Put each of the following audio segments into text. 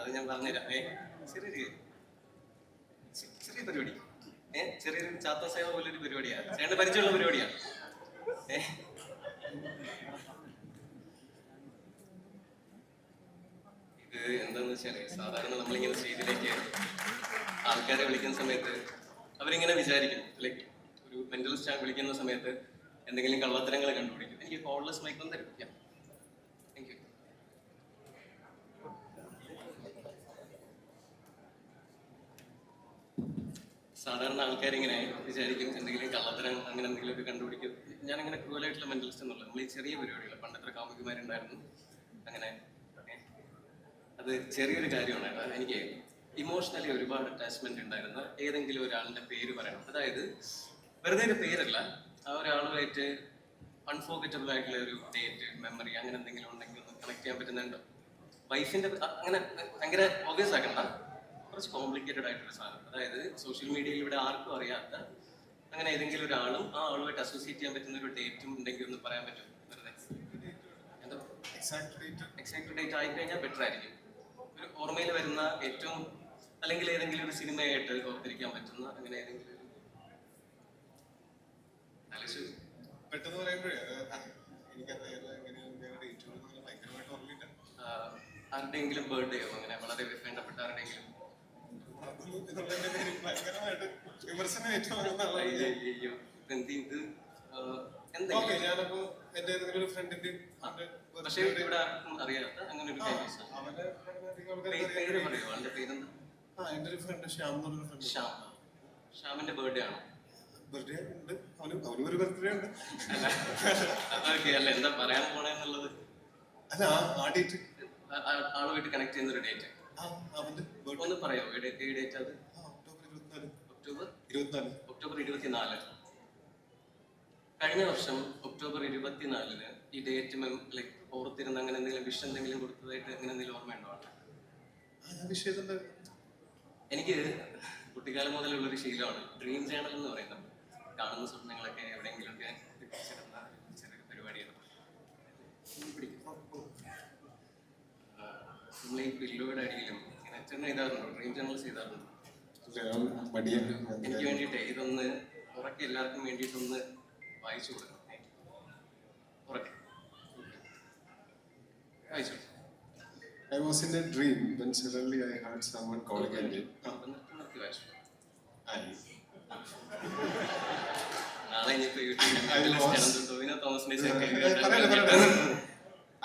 അത് ഞാൻ പറഞ്ഞുതരാം. ചെറിയൊരു ചെറിയ പരിപാടി, ചെറിയൊരു ചാത്ത സേവ പോലൊരു പരിപാടിയാണ്. ചേട്ടൻ പരിചയമുള്ള പരിപാടിയാണ്. ഇത് എന്താന്ന് വെച്ചാല്, സാധാരണ നമ്മളിങ്ങനെ സ്റ്റേജിലേക്ക് ആൾക്കാരെ വിളിക്കുന്ന സമയത്ത് അവരിങ്ങനെ വിചാരിക്കും, ലൈക്ക് ഒരു മെന്റലിസ്റ്റ് വിളിക്കുന്ന സമയത്ത് എന്തെങ്കിലും കള്ളത്തരങ്ങൾ കണ്ടുപിടിക്കും. എനിക്ക് കോൾലെസ് മൈക്കൊന്നും തരും. Thank you. സാധാരണ ആൾക്കാരിങ്ങനെ വിചാരിക്കും എന്തെങ്കിലും കള്ളത്തരം അങ്ങനെ എന്തെങ്കിലും ഒക്കെ കണ്ടുപിടിക്കും. ഞാനങ്ങനെ ക്രൂവലായിട്ടുള്ള മെന്റലിസ്റ്റ് ഒന്നുമില്ല. നമ്മൾ ഈ ചെറിയ പരിപാടികൾ, പണ്ടത്ര കാമുകിമാരുണ്ടായിരുന്നു അങ്ങനെ. അത് ചെറിയൊരു കാര്യമാണ്. എനിക്ക് ഇമോഷണലി ഒരുപാട് അറ്റാച്ച്മെന്റ് ഉണ്ടായിരുന്ന ഏതെങ്കിലും ഒരാളുടെ പേര് പറയണം. അതായത് വെറുതെ ഒരു പേരല്ല, ആ ഒരാളുമായിട്ട് അൺഫോർഗറ്റബിൾ ആയിട്ടുള്ള ഒരു ഡേറ്റ്, മെമ്മറി അങ്ങനെ എന്തെങ്കിലും ഉണ്ടെങ്കിൽ ഒന്ന് കണക്ട് ചെയ്യാൻ പറ്റുന്നുണ്ടോ? വൈഫിന്റെ അങ്ങനെ ഭയങ്കര ഓബിയസ് ആക്കണ്ട, കുറച്ച് കോംപ്ലിക്കേറ്റഡ് ആയിട്ടൊരു സാധനം. അതായത് സോഷ്യൽ മീഡിയയിൽ ഇവിടെ ആർക്കും അറിയാത്ത അങ്ങനെ ഏതെങ്കിലും ഒരാളും ആ ആളുമായിട്ട് അസോസിയേറ്റ് ചെയ്യാൻ പറ്റുന്ന ഒരു ഡേറ്റും ഉണ്ടെങ്കിൽ ഒന്ന് പറയാൻ പറ്റും? വെറുതെ എന്തോ എക്സാക്ട് ഡേറ്റ് ആയിക്കഴിഞ്ഞാൽ ബെറ്റർ ആയിരിക്കും. ഒരു ഓർമ്മയിൽ വരുന്ന ഏറ്റവും, അല്ലെങ്കിൽ ഏതെങ്കിലും ഒരു സിനിമയായിട്ട് ഓർത്തിരിക്കാൻ പറ്റുന്ന അങ്ങനെ ഏതെങ്കിലും ഒരു പെട്ടെന്ന് പറയുമ്പോഴേ ആരുടെയെങ്കിലും ബർത്ത്ഡേയോ അങ്ങനെ വളരെ വേണ്ടപ്പെട്ട ആരുടെയെങ്കിലും പക്ഷേ ഇവിടെ അറിയാത്ത അങ്ങനെ ഒരു പേര് പറയോ? അവന്റെ പേരെന്താ? ശ്യാമിന്റെ ബർത്ത്ഡേ ആണോ? അതൊക്കെ അല്ല, എന്താ പറയാൻ പോണെന്നുള്ളത്? ആളുമായിട്ട് കണക്ട് ചെയ്യുന്ന ഒരു ഡേറ്റ് ഒന്ന് പറയോ? ഈ ഡേറ്റ് അത് ഒക്ടോബർ 24. കഴിഞ്ഞ വർഷം ഒക്ടോബർ 24 ഈ ഡേറ്റ് ലൈക്ക് ഓർത്തിരുന്ന് അങ്ങനെ എന്തെങ്കിലും വിഷ് എന്തെങ്കിലും കൊടുത്തതായിട്ട് അങ്ങനെ എന്തെങ്കിലും ഓർമ്മയുണ്ടോ? എനിക്ക് കുട്ടിക്കാലം മുതലുള്ളൊരു ശീലമാണ് ഡ്രീം ജേണൽ എന്ന് പറയുന്നത്. കാണുന്ന സ്വപ്നങ്ങളൊക്കെ എവിടെയെങ്കിലും ഒക്കെ ചെറിയ പരിപാടിയാണ്. നമ്മൾ ഈ പില്ലോയുടെ അടിയിലും ഇങ്ങനെ ചെന്ന എഴുതാറുണ്ടോ? Dream journals എഴുതാറുണ്ടോ? എനിക്ക് വേണ്ടിയിട്ട് ഇതൊന്ന് ഉറക്കെ എല്ലാവർക്കും വേണ്ടിയിട്ടൊന്ന് വായിച്ചു കൊടുക്കണം. ഉറക്കെ വായിച്ചു. I was in a dream when suddenly I heard someone calling my name.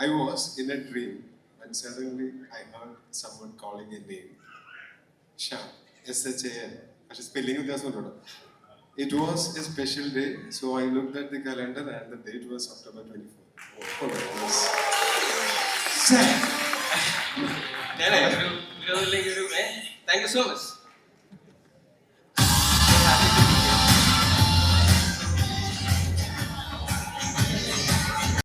I was in a dream when suddenly I heard someone calling a name. Sham. S-H-A-M. പക്ഷെ spelling വ്യത്യാസമുണ്ടോ? It was a special day, so I looked at the calendar and the date was October 24. Thank you so much.